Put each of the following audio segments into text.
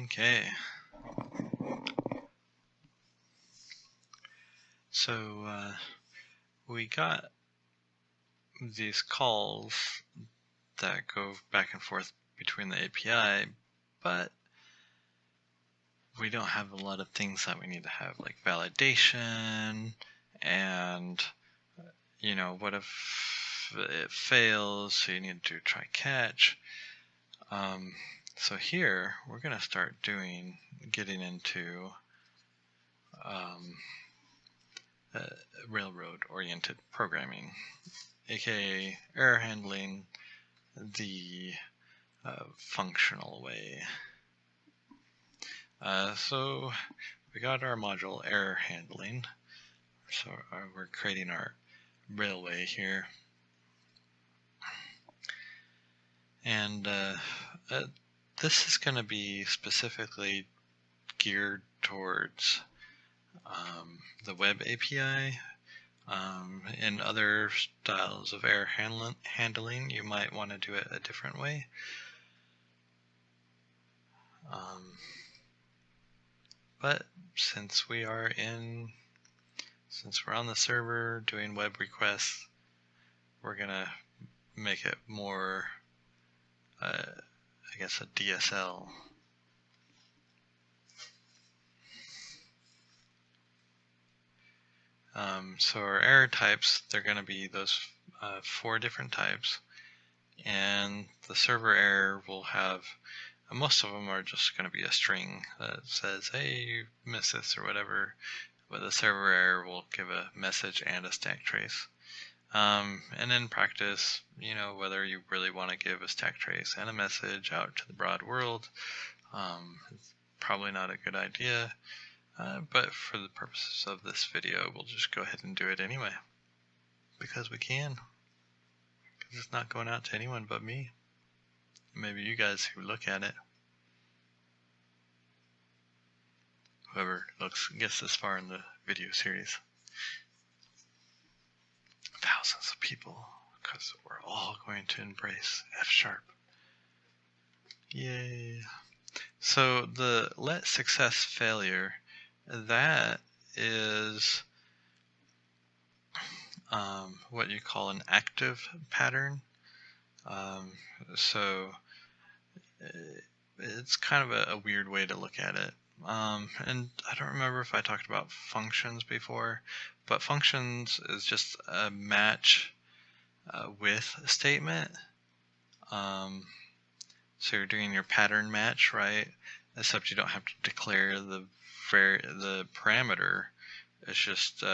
Okay. So we got these calls that go back and forth between the API, but we don't have a lot of things that we need to have, like validation and, what if it fails, so you need to do try catch. So here we're going to start getting into railroad-oriented programming, aka error handling the functional way. So we got our module error handling. So we're creating our railway here. And this is going to be specifically geared towards the WebAPI. In other styles of error handling, you might want to do it a different way. But since we're on the server doing web requests, we're gonna make it more, I guess, a DSL. So our error types, they're going to be those 4 different types, and the server error will have, most of them are just going to be a string that says, hey, you missed this or whatever, but the server error will give a message and a stack trace. And in practice, whether you really want to give a stack trace and a message out to the broad world, it's probably not a good idea. But for the purposes of this video, we'll just go ahead and do it anyway, because we can. Because it's not going out to anyone but me. Maybe you guys who look at it. Whoever gets this far in the video series. Thousands of people, because we're all going to embrace F#. Yay. So the let success failure, that is what you call an active pattern. So it's kind of a weird way to look at it. And I don't remember if I talked about functions before, but functions is just a match with statement. So you're doing your pattern match, right? Except you don't have to declare the parameter. It's just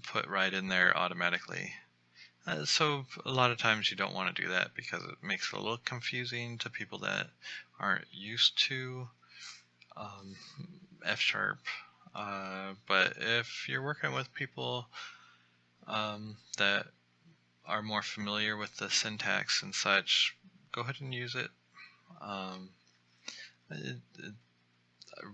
put right in there automatically. So a lot of times you don't want to do that because it makes it a little confusing to people that aren't used to F#. But if you're working with people that are more familiar with the syntax and such, go ahead and use it. It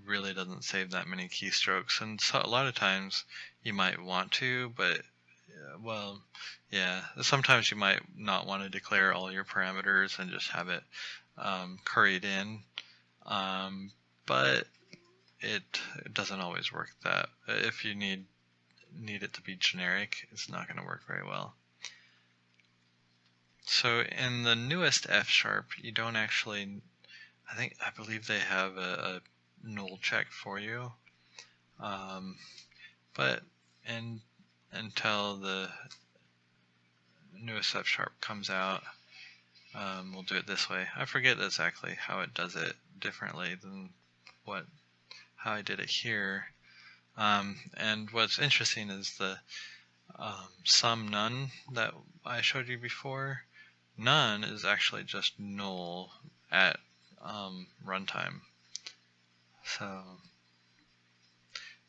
really doesn't save that many keystrokes, and so a lot of times you might want to, but sometimes you might not want to declare all your parameters and just have it curried in, but it doesn't always work that. If you need it to be generic, it's not going to work very well. So in the newest F#, you don't actually, I believe they have a null check for you, but until the newest F# comes out, we'll do it this way. I forget exactly how it does it differently than how I did it here. And what's interesting is the sum none that I showed you before. None is actually just null at runtime. So,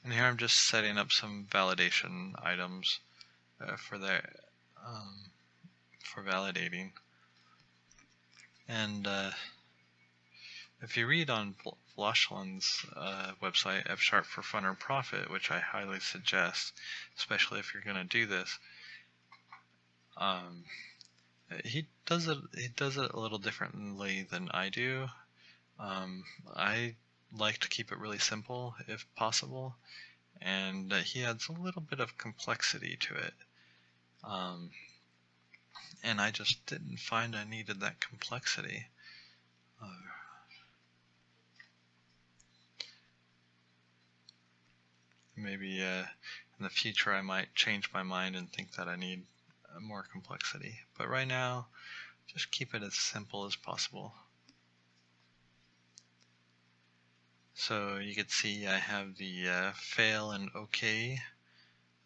and here I'm just setting up some validation items for validating. And if you read on Vlachland's website, F# for Fun or Profit, which I highly suggest, especially if you're going to do this, he does it a little differently than I do. I like to keep it really simple if possible, and he adds a little bit of complexity to it. And I just didn't find I needed that complexity. Maybe in the future I might change my mind and think that I need more complexity. But right now, just keep it as simple as possible. So you can see I have the fail and OK,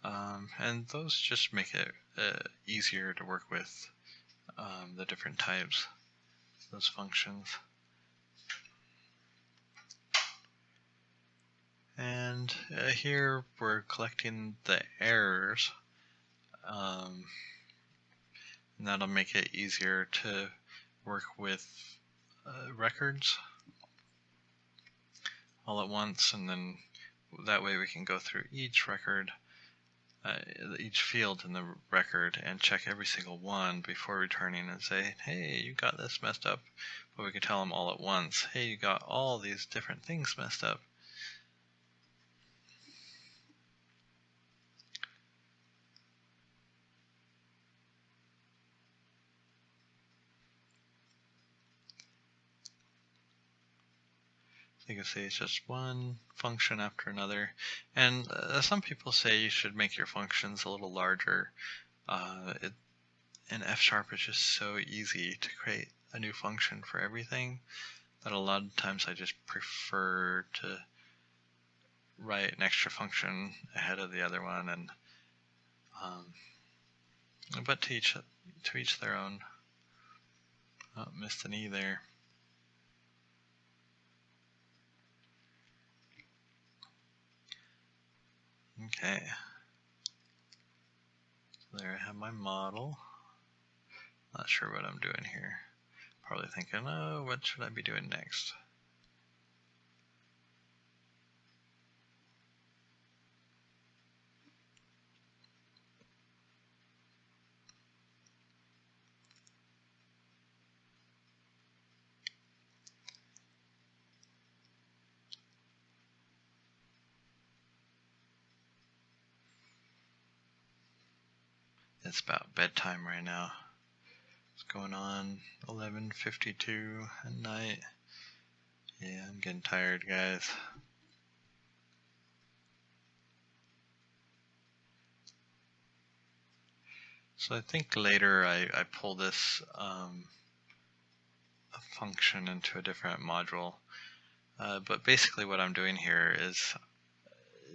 and those just make it easier to work with the different types, those functions. And here we're collecting the errors, and that'll make it easier to work with records all at once, and then that way we can go through each record, each field in the record, and check every single one before returning and say, hey, you got this messed up. But we could tell them all at once, hey, you got all these different things messed up. You can see it's just one function after another. And some people say you should make your functions a little larger. In F# it's just so easy to create a new function for everything that a lot of times I just prefer to write an extra function ahead of the other one. And but to each their own. Oh, missed an E there. Okay. So there I have my model. Not sure what I'm doing here. Probably thinking, oh, what should I be doing next? It's about bedtime right now. It's going on 11:52 at night. Yeah, I'm getting tired, guys. So I think later I pull this a function into a different module. But basically what I'm doing here is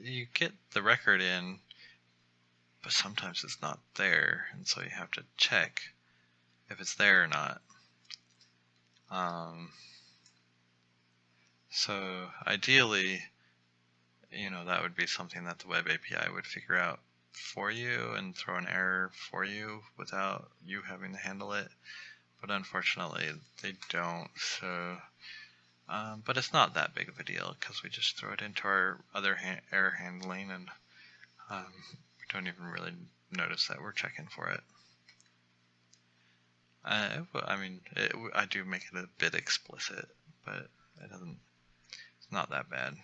you get the record in, but sometimes it's not there, and so you have to check if it's there or not. So ideally, that would be something that the Web API would figure out for you and throw an error for you without you having to handle it. But unfortunately, they don't. So, but it's not that big of a deal because we just throw it into our other error handling, and we don't even really notice that we're checking for it. I mean, I do make it a bit explicit, but it doesn't. It's not that bad.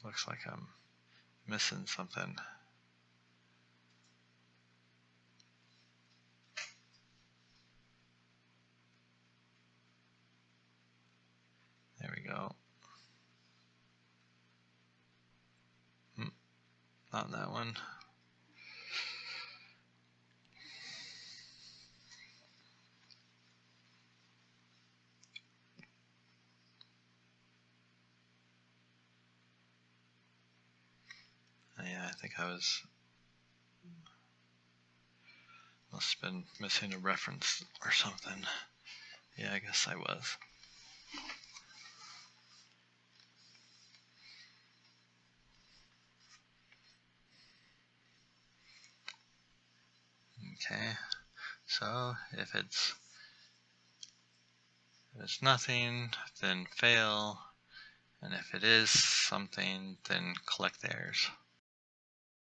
Looks like I'm missing something. There we go. Not that one. Yeah, I think I must have been missing a reference or something. Yeah, I guess I was. Okay, so if it's nothing, then fail, and if it is something, then collect the errors.